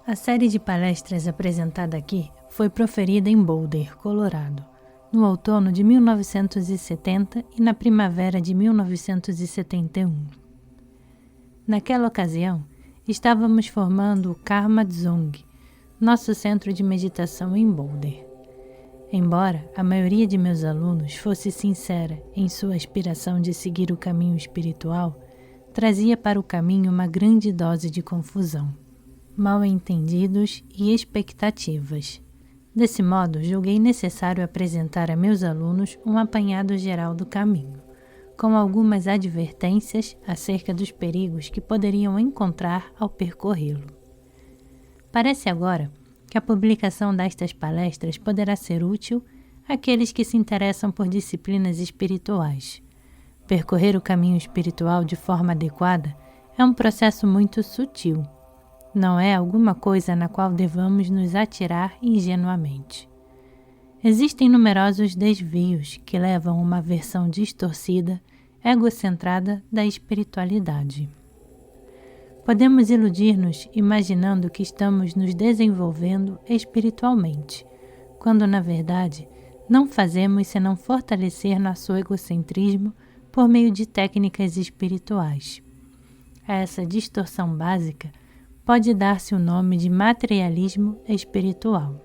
A série de palestras apresentada aqui foi proferida em Boulder, Colorado, no outono de 1970 e na primavera de 1971. Naquela ocasião, estávamos formando o Karma Dzong, nosso centro de meditação em Boulder. Embora a maioria de meus alunos fosse sincera em sua aspiração de seguir o caminho espiritual, trazia para o caminho uma grande dose de confusão, mal-entendidos e expectativas. Desse modo, julguei necessário apresentar a meus alunos um apanhado geral do caminho, com algumas advertências acerca dos perigos que poderiam encontrar ao percorrê-lo. Parece agora que a publicação destas palestras poderá ser útil àqueles que se interessam por disciplinas espirituais. Percorrer o caminho espiritual de forma adequada é um processo muito sutil. Não é alguma coisa na qual devamos nos atirar ingenuamente. Existem numerosos desvios que levam a uma versão distorcida, egocentrada da espiritualidade. Podemos iludir-nos imaginando que estamos nos desenvolvendo espiritualmente, quando na verdade não fazemos senão fortalecer nosso egocentrismo por meio de técnicas espirituais. A essa distorção básica pode dar-se o nome de materialismo espiritual.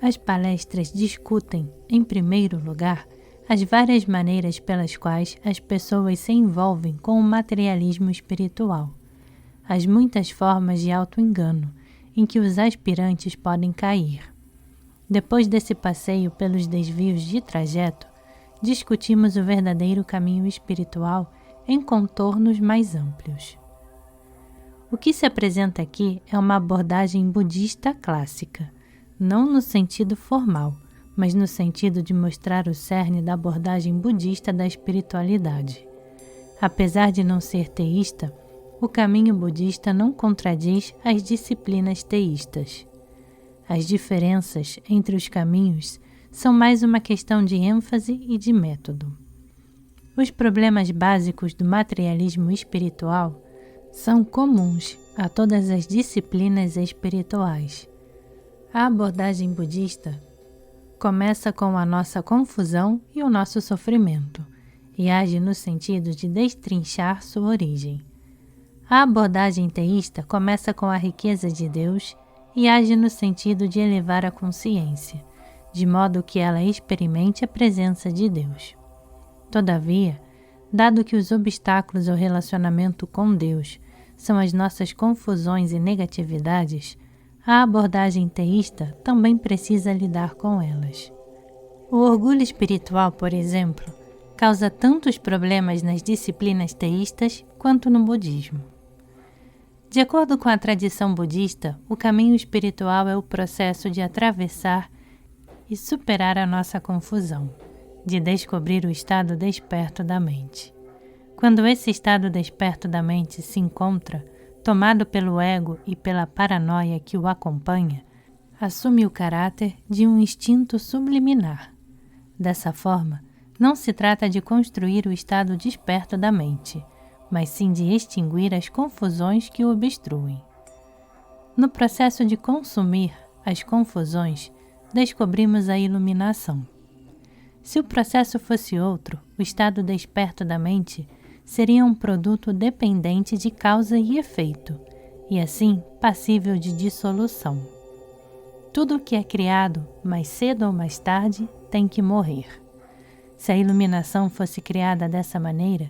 As palestras discutem, em primeiro lugar, as várias maneiras pelas quais as pessoas se envolvem com o materialismo espiritual, as muitas formas de auto-engano em que os aspirantes podem cair. Depois desse passeio pelos desvios de trajeto, discutimos o verdadeiro caminho espiritual em contornos mais amplos. O que se apresenta aqui é uma abordagem budista clássica, não no sentido formal, mas no sentido de mostrar o cerne da abordagem budista da espiritualidade. Apesar de não ser teísta, o caminho budista não contradiz as disciplinas teístas. As diferenças entre os caminhos são mais uma questão de ênfase e de método. Os problemas básicos do materialismo espiritual são comuns a todas as disciplinas espirituais. A abordagem budista começa com a nossa confusão e o nosso sofrimento e age no sentido de destrinchar sua origem. A abordagem teísta começa com a riqueza de Deus e age no sentido de elevar a consciência, de modo que ela experimente a presença de Deus. Todavia, dado que os obstáculos ao relacionamento com Deus são as nossas confusões e negatividades, a abordagem teísta também precisa lidar com elas. O orgulho espiritual, por exemplo, causa tantos problemas nas disciplinas teístas quanto no budismo. De acordo com a tradição budista, o caminho espiritual é o processo de atravessar e superar a nossa confusão, de descobrir o estado desperto da mente. Quando esse estado desperto da mente se encontra, tomado pelo ego e pela paranoia que o acompanha, assume o caráter de um instinto subliminar. Dessa forma, não se trata de construir o estado desperto da mente, mas sim de extinguir as confusões que o obstruem. No processo de consumir as confusões, descobrimos a iluminação. Se o processo fosse outro, o estado desperto da mente seria um produto dependente de causa e efeito, e assim passível de dissolução. Tudo o que é criado, mais cedo ou mais tarde, tem que morrer. Se a iluminação fosse criada dessa maneira,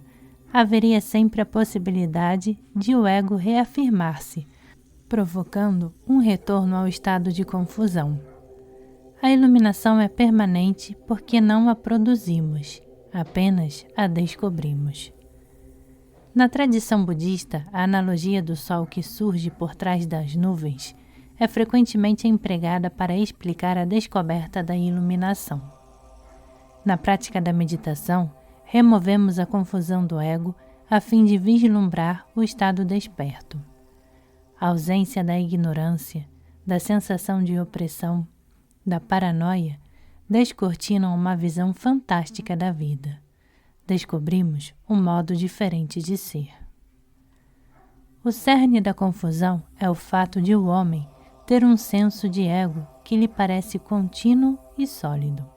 haveria sempre a possibilidade de o ego reafirmar-se, provocando um retorno ao estado de confusão. A iluminação é permanente porque não a produzimos, apenas a descobrimos. Na tradição budista, a analogia do sol que surge por trás das nuvens é frequentemente empregada para explicar a descoberta da iluminação. Na prática da meditação, removemos a confusão do ego a fim de vislumbrar o estado desperto. A ausência da ignorância, da sensação de opressão, da paranoia, descortinam uma visão fantástica da vida. Descobrimos um modo diferente de ser. O cerne da confusão é o fato de o homem ter um senso de ego que lhe parece contínuo e sólido.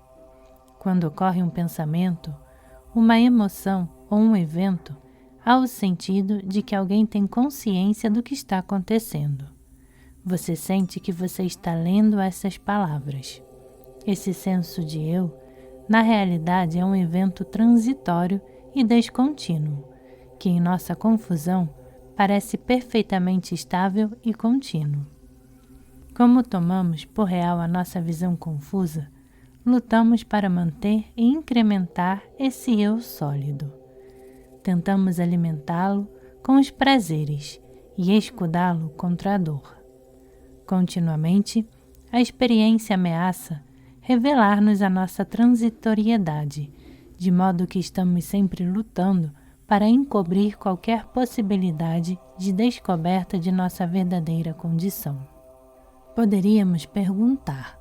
Quando ocorre um pensamento, uma emoção ou um evento, há o sentido de que alguém tem consciência do que está acontecendo. Você sente que você está lendo essas palavras. Esse senso de eu, na realidade, é um evento transitório e descontínuo, que em nossa confusão parece perfeitamente estável e contínuo. Como tomamos por real a nossa visão confusa, lutamos para manter e incrementar esse eu sólido. Tentamos alimentá-lo com os prazeres e escudá-lo contra a dor. Continuamente, a experiência ameaça revelar-nos a nossa transitoriedade, de modo que estamos sempre lutando para encobrir qualquer possibilidade de descoberta de nossa verdadeira condição. Poderíamos perguntar,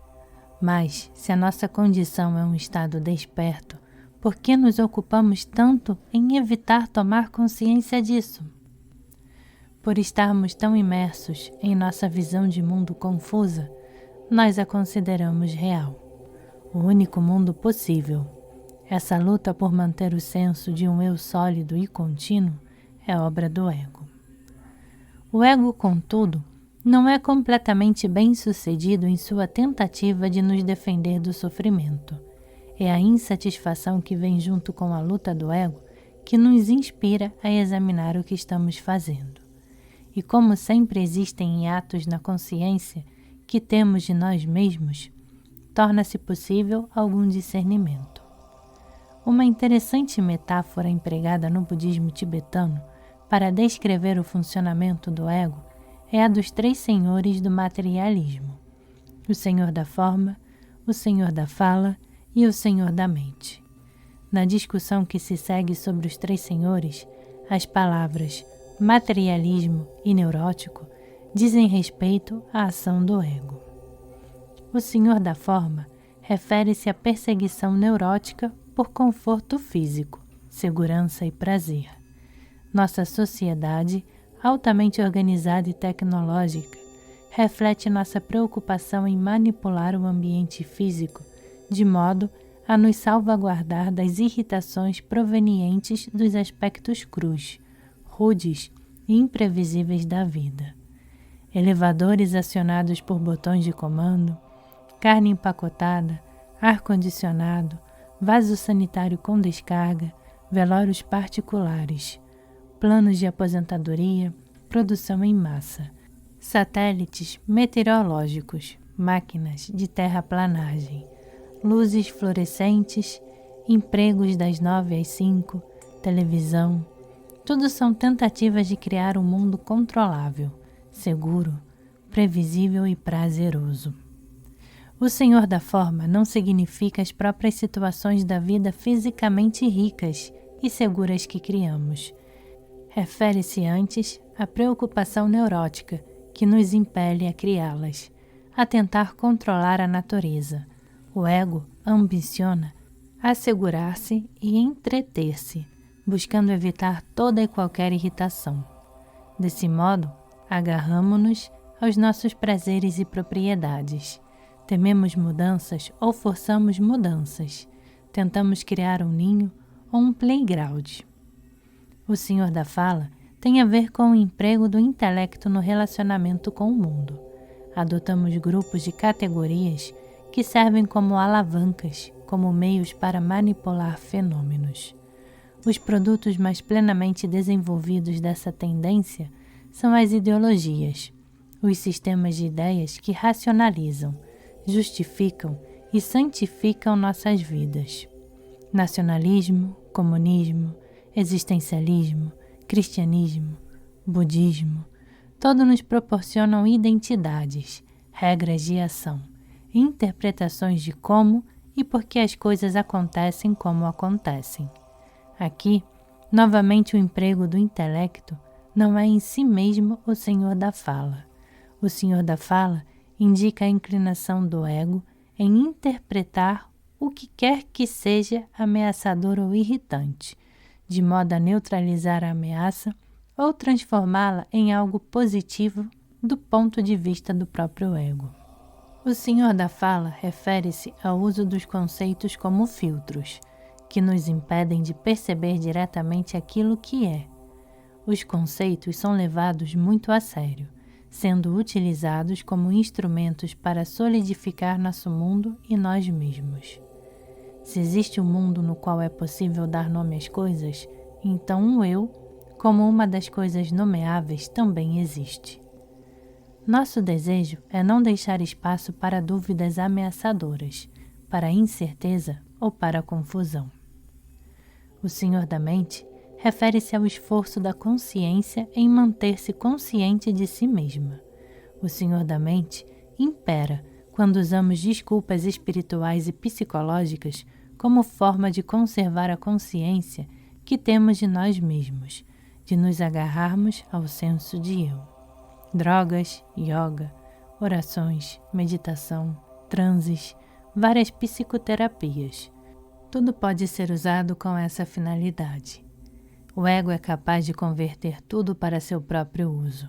mas se a nossa condição é um estado desperto, por que nos ocupamos tanto em evitar tomar consciência disso? Por estarmos tão imersos em nossa visão de mundo confusa, nós a consideramos real, o único mundo possível. Essa luta por manter o senso de um eu sólido e contínuo é obra do ego. O ego, contudo, não é completamente bem-sucedido em sua tentativa de nos defender do sofrimento. É a insatisfação que vem junto com a luta do ego que nos inspira a examinar o que estamos fazendo. E como sempre existem hiatos na consciência que temos de nós mesmos, torna-se possível algum discernimento. Uma interessante metáfora empregada no budismo tibetano para descrever o funcionamento do ego é a dos três senhores do materialismo: o senhor da forma, o senhor da fala e o senhor da mente. Na discussão que se segue sobre os três senhores, as palavras materialismo e neurótico dizem respeito à ação do ego. O senhor da forma refere-se à perseguição neurótica por conforto físico, segurança e prazer. Nossa sociedade, altamente organizada e tecnológica, reflete nossa preocupação em manipular o ambiente físico de modo a nos salvaguardar das irritações provenientes dos aspectos crus, rudes e imprevisíveis da vida. Elevadores acionados por botões de comando, carne empacotada, ar-condicionado, vaso sanitário com descarga, velórios particulares, planos de aposentadoria, produção em massa, satélites meteorológicos, máquinas de terraplanagem, luzes fluorescentes, empregos das 9 às 5, televisão, tudo são tentativas de criar um mundo controlável, seguro, previsível e prazeroso. O senhor da forma não significa as próprias situações da vida fisicamente ricas e seguras que criamos. Refere-se antes à preocupação neurótica que nos impele a criá-las, a tentar controlar a natureza. O ego ambiciona assegurar-se e entreter-se, buscando evitar toda e qualquer irritação. Desse modo, agarramo-nos aos nossos prazeres e propriedades. Tememos mudanças ou forçamos mudanças. Tentamos criar um ninho ou um playground. O senhor da fala tem a ver com o emprego do intelecto no relacionamento com o mundo. Adotamos grupos de categorias que servem como alavancas, como meios para manipular fenômenos. Os produtos mais plenamente desenvolvidos dessa tendência são as ideologias, os sistemas de ideias que racionalizam, justificam e santificam nossas vidas. Nacionalismo, comunismo, existencialismo, cristianismo, budismo, todos nos proporcionam identidades, regras de ação, interpretações de como e por que as coisas acontecem como acontecem. Aqui, novamente o emprego do intelecto não é em si mesmo o senhor da fala. O senhor da fala indica a inclinação do ego em interpretar o que quer que seja ameaçador ou irritante, de modo a neutralizar a ameaça ou transformá-la em algo positivo do ponto de vista do próprio ego. O Senhor da Fala refere-se ao uso dos conceitos como filtros, que nos impedem de perceber diretamente aquilo que é. Os conceitos são levados muito a sério, sendo utilizados como instrumentos para solidificar nosso mundo e nós mesmos. Se existe um mundo no qual é possível dar nome às coisas, então o eu, como uma das coisas nomeáveis, também existe. Nosso desejo é não deixar espaço para dúvidas ameaçadoras, para a incerteza ou para a confusão. O Senhor da Mente refere-se ao esforço da consciência em manter-se consciente de si mesma. O Senhor da Mente impera quando usamos desculpas espirituais e psicológicas como forma de conservar a consciência que temos de nós mesmos, de nos agarrarmos ao senso de eu. Drogas, yoga, orações, meditação, transes, várias psicoterapias. Tudo pode ser usado com essa finalidade. O ego é capaz de converter tudo para seu próprio uso,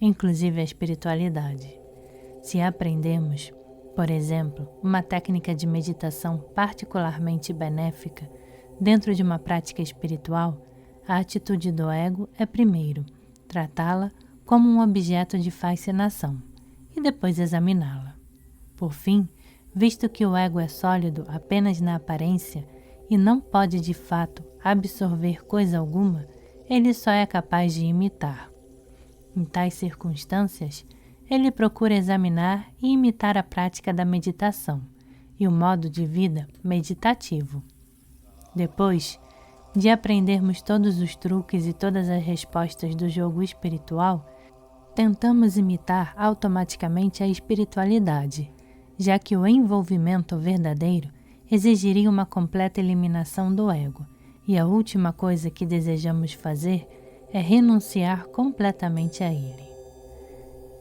inclusive a espiritualidade. Se aprendemos, por exemplo, uma técnica de meditação particularmente benéfica dentro de uma prática espiritual, a atitude do ego é primeiro tratá-la como um objeto de fascinação e depois examiná-la. Por fim, visto que o ego é sólido apenas na aparência e não pode de fato absorver coisa alguma, ele só é capaz de imitar. Em tais circunstâncias, ele procura examinar e imitar a prática da meditação e o modo de vida meditativo. Depois de aprendermos todos os truques e todas as respostas do jogo espiritual, tentamos imitar automaticamente a espiritualidade, já que o envolvimento verdadeiro exigiria uma completa eliminação do ego, e a última coisa que desejamos fazer é renunciar completamente a ele.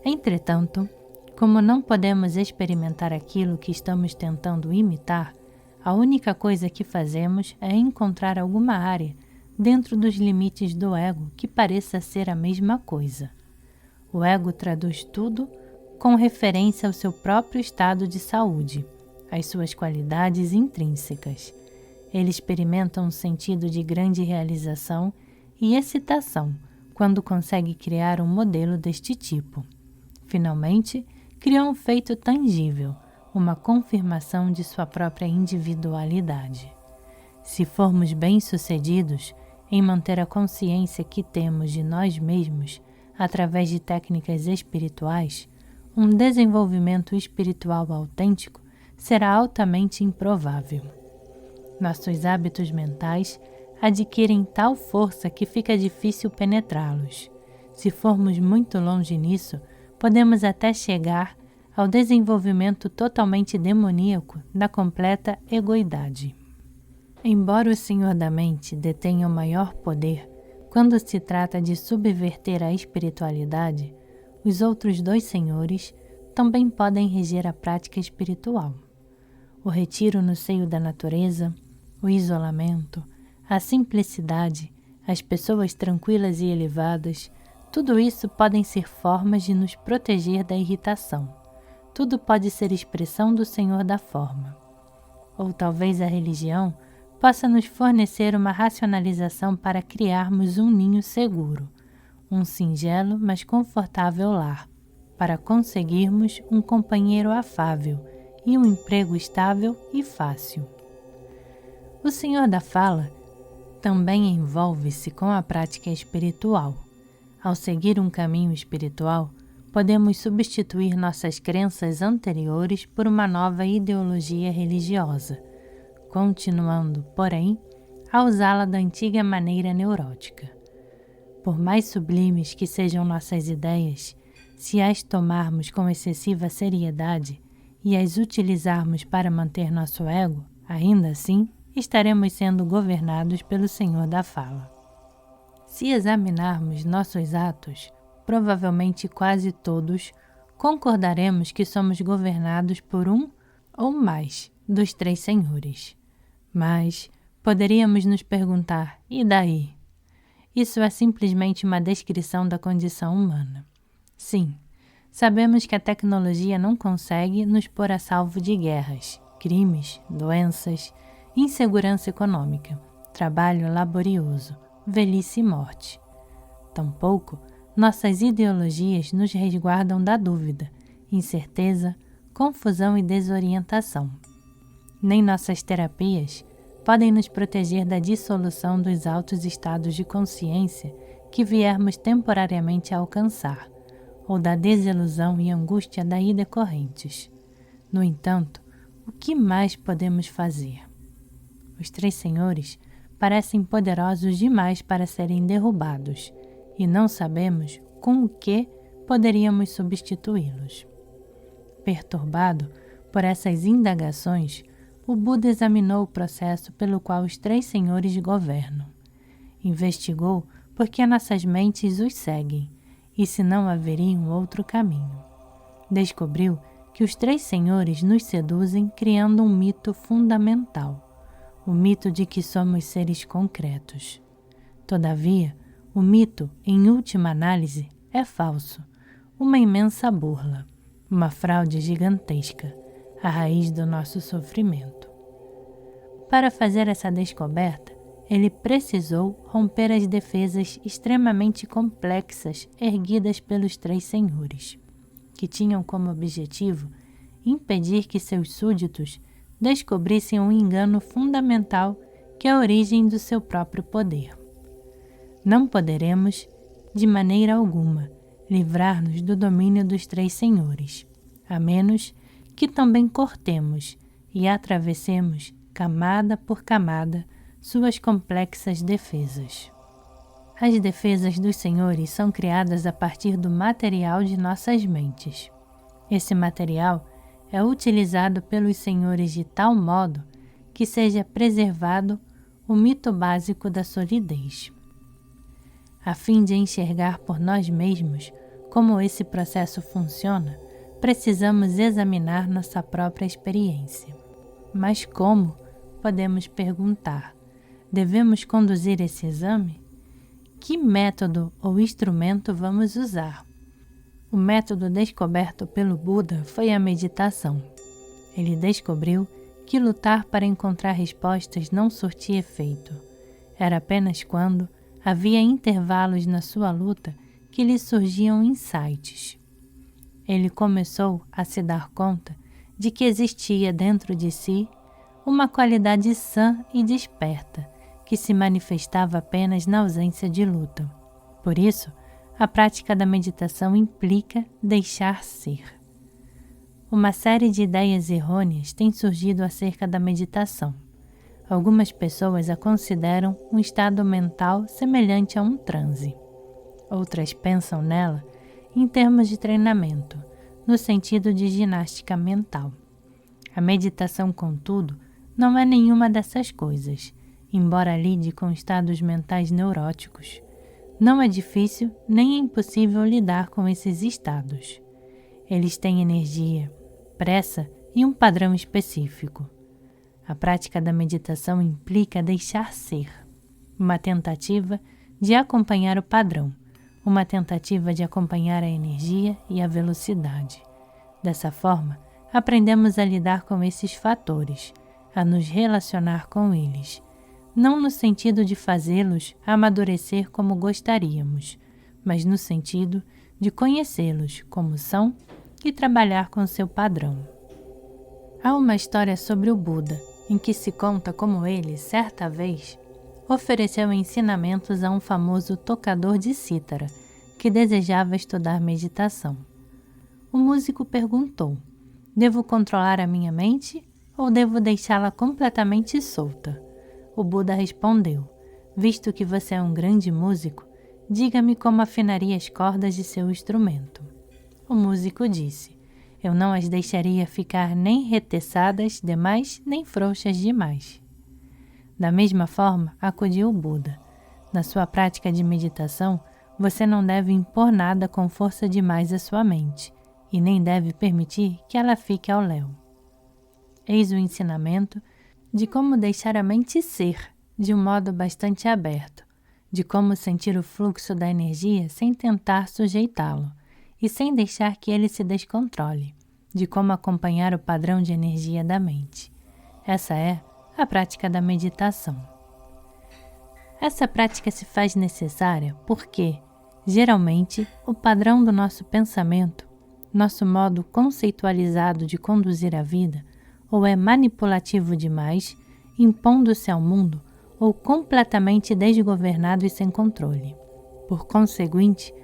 Entretanto, como não podemos experimentar aquilo que estamos tentando imitar, a única coisa que fazemos é encontrar alguma área dentro dos limites do ego que pareça ser a mesma coisa. O ego traduz tudo com referência ao seu próprio estado de saúde, às suas qualidades intrínsecas. Ele experimenta um sentido de grande realização e excitação quando consegue criar um modelo deste tipo. Finalmente, criou um feito tangível, uma confirmação de sua própria individualidade. Se formos bem-sucedidos em manter a consciência que temos de nós mesmos através de técnicas espirituais, um desenvolvimento espiritual autêntico será altamente improvável. Nossos hábitos mentais adquirem tal força que fica difícil penetrá-los. Se formos muito longe nisso, podemos até chegar ao desenvolvimento totalmente demoníaco da completa egoidade. Embora o Senhor da Mente detenha o maior poder quando se trata de subverter a espiritualidade, os outros dois senhores também podem reger a prática espiritual. O retiro no seio da natureza, o isolamento, a simplicidade, as pessoas tranquilas e elevadas, tudo isso podem ser formas de nos proteger da irritação. Tudo pode ser expressão do Senhor da Forma. Ou talvez a religião possa nos fornecer uma racionalização para criarmos um ninho seguro, um singelo mas confortável lar, para conseguirmos um companheiro afável e um emprego estável e fácil. O Senhor da Fala também envolve-se com a prática espiritual. Ao seguir um caminho espiritual, podemos substituir nossas crenças anteriores por uma nova ideologia religiosa, continuando, porém, a usá-la da antiga maneira neurótica. Por mais sublimes que sejam nossas ideias, se as tomarmos com excessiva seriedade e as utilizarmos para manter nosso ego, ainda assim, estaremos sendo governados pelo Senhor da Fala. Se examinarmos nossos atos, provavelmente quase todos, concordaremos que somos governados por um ou mais dos três senhores. Mas poderíamos nos perguntar, e daí? isso é simplesmente uma descrição da condição humana. Sim, sabemos que a tecnologia não consegue nos pôr a salvo de guerras, crimes, doenças, insegurança econômica, trabalho laborioso, velhice e morte. Tampouco nossas ideologias nos resguardam da dúvida, incerteza, confusão e desorientação. Nem nossas terapias podem nos proteger da dissolução dos altos estados de consciência que viermos temporariamente a alcançar, ou da desilusão e angústia daí decorrentes. No entanto, o que mais podemos fazer? Os três senhores parecem poderosos demais para serem derrubados, e não sabemos com o que poderíamos substituí-los. Perturbado por essas indagações, o Buda examinou o processo pelo qual os três senhores governam. Investigou por que nossas mentes os seguem, e se não haveria um outro caminho. Descobriu que os três senhores nos seduzem criando um mito fundamental, o mito de que somos seres concretos. Todavia, o mito, em última análise, é falso, uma imensa burla, uma fraude gigantesca, a raiz do nosso sofrimento. Para fazer essa descoberta, ele precisou romper as defesas extremamente complexas erguidas pelos três senhores, que tinham como objetivo impedir que seus súditos descobrissem um engano fundamental que é a origem do seu próprio poder. Não poderemos, de maneira alguma, livrar-nos do domínio dos três senhores, a menos que também cortemos e atravessemos, camada por camada, suas complexas defesas. As defesas dos senhores são criadas a partir do material de nossas mentes. Esse material é utilizado pelos senhores de tal modo que seja preservado o mito básico da solidez. A fim de enxergar por nós mesmos como esse processo funciona, precisamos examinar nossa própria experiência. Mas como? Podemos perguntar. Devemos conduzir esse exame? Que método ou instrumento vamos usar? O método descoberto pelo Buda foi a meditação. Ele descobriu que lutar para encontrar respostas não surtia efeito. Era apenas quando havia intervalos na sua luta que lhe surgiam insights. Ele começou a se dar conta de que existia dentro de si uma qualidade sã e desperta, que se manifestava apenas na ausência de luta. Por isso, a prática da meditação implica deixar ser. Uma série de ideias errôneas tem surgido acerca da meditação. Algumas pessoas a consideram um estado mental semelhante a um transe. Outras pensam nela em termos de treinamento, no sentido de ginástica mental. A meditação, contudo, não é nenhuma dessas coisas, embora lide com estados mentais neuróticos. Não é difícil nem é impossível lidar com esses estados. Eles têm energia, pressa e um padrão específico. A prática da meditação implica deixar ser, uma tentativa de acompanhar o padrão, uma tentativa de acompanhar a energia e a velocidade. Dessa forma, aprendemos a lidar com esses fatores, a nos relacionar com eles, não no sentido de fazê-los amadurecer como gostaríamos, mas no sentido de conhecê-los como são e trabalhar com seu padrão. Há uma história sobre o Buda, em que se conta como ele, certa vez, ofereceu ensinamentos a um famoso tocador de cítara, que desejava estudar meditação. O músico perguntou: devo controlar a minha mente ou devo deixá-la completamente solta? O Buda respondeu: visto que você é um grande músico, diga-me como afinaria as cordas de seu instrumento. O músico disse: eu não as deixaria ficar nem reteçadas demais, nem frouxas demais. Da mesma forma, acudiu o Buda: na sua prática de meditação, você não deve impor nada com força demais à sua mente, e nem deve permitir que ela fique ao léu. Eis o ensinamento de como deixar a mente ser, de um modo bastante aberto, de como sentir o fluxo da energia sem tentar sujeitá-lo e sem deixar que ele se descontrole, de como acompanhar o padrão de energia da mente. Essa é a prática da meditação. Essa prática se faz necessária porque, geralmente, o padrão do nosso pensamento, nosso modo conceitualizado de conduzir a vida, ou é manipulativo demais, impondo-se ao mundo, ou completamente desgovernado e sem controle. Por conseguinte,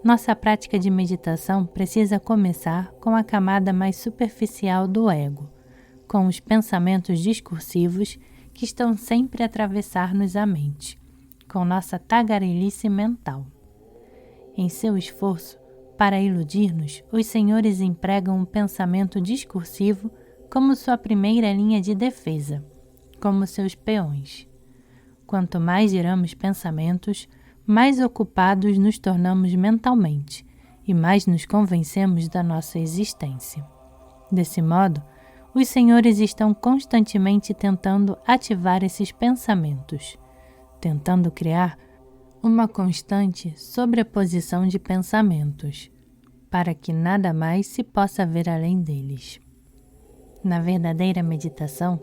nossa prática de meditação precisa começar com a camada mais superficial do ego, com os pensamentos discursivos que estão sempre a atravessar-nos a mente, com nossa tagarelice mental. Em seu esforço para iludir-nos, os senhores empregam o pensamento discursivo como sua primeira linha de defesa, como seus peões. Quanto mais giramos pensamentos, mais ocupados nos tornamos mentalmente e mais nos convencemos da nossa existência. Desse modo, os senhores estão constantemente tentando ativar esses pensamentos, tentando criar uma constante sobreposição de pensamentos, para que nada mais se possa ver além deles. Na verdadeira meditação,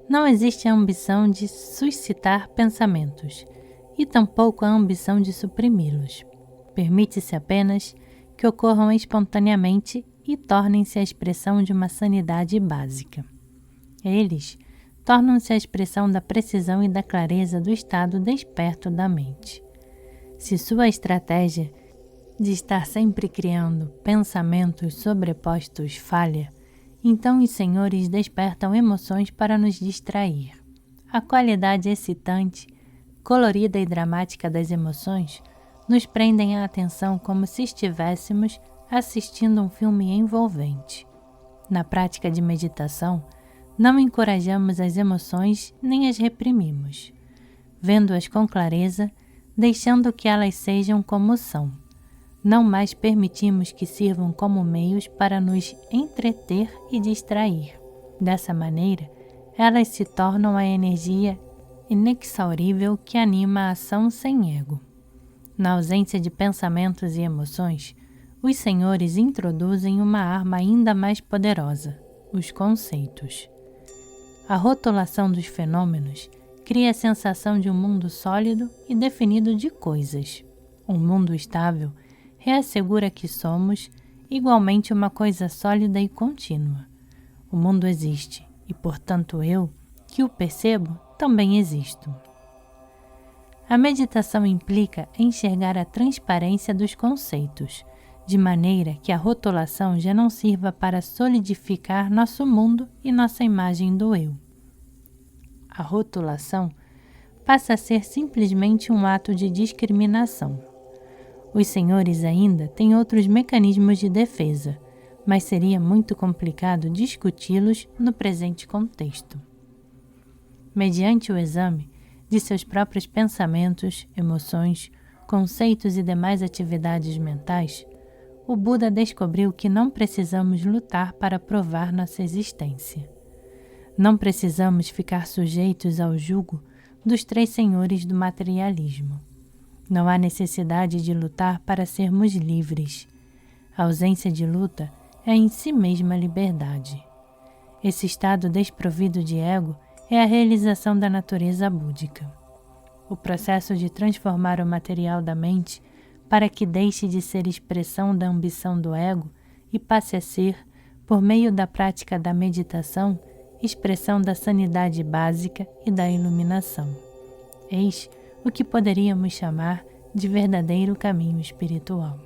não existe a ambição de suscitar pensamentos e tampouco a ambição de suprimi-los. Permite-se apenas que ocorram espontaneamente e tornem-se a expressão de uma sanidade básica. Eles tornam-se a expressão da precisão e da clareza do estado desperto da mente. Se sua estratégia de estar sempre criando pensamentos sobrepostos falha, então os senhores despertam emoções para nos distrair. A qualidade excitante, colorida e dramática das emoções nos prendem a atenção como se estivéssemos assistindo um filme envolvente. Na prática de meditação, não encorajamos as emoções nem as reprimimos, vendo-as com clareza, deixando que elas sejam como são. Não mais permitimos que sirvam como meios para nos entreter e distrair. Dessa maneira, elas se tornam a energia inexaurível que anima a ação sem ego. Na ausência de pensamentos e emoções, os senhores introduzem uma arma ainda mais poderosa, os conceitos. A rotulação dos fenômenos cria a sensação de um mundo sólido e definido de coisas. Um mundo estável reassegura que somos igualmente uma coisa sólida e contínua. O mundo existe e, portanto, eu, que o percebo, também existo. A meditação implica enxergar a transparência dos conceitos, de maneira que a rotulação já não sirva para solidificar nosso mundo e nossa imagem do eu. A rotulação passa a ser simplesmente um ato de discriminação. Os senhores ainda têm outros mecanismos de defesa, mas seria muito complicado discuti-los no presente contexto. Mediante o exame de seus próprios pensamentos, emoções, conceitos e demais atividades mentais, o Buda descobriu que não precisamos lutar para provar nossa existência. Não precisamos ficar sujeitos ao jugo dos três senhores do materialismo. Não há necessidade de lutar para sermos livres. A ausência de luta é em si mesma liberdade. Esse estado desprovido de ego é a realização da natureza búdica. O processo de transformar o material da mente para que deixe de ser expressão da ambição do ego e passe a ser, por meio da prática da meditação, expressão da sanidade básica e da iluminação. Eis o que poderíamos chamar de verdadeiro caminho espiritual.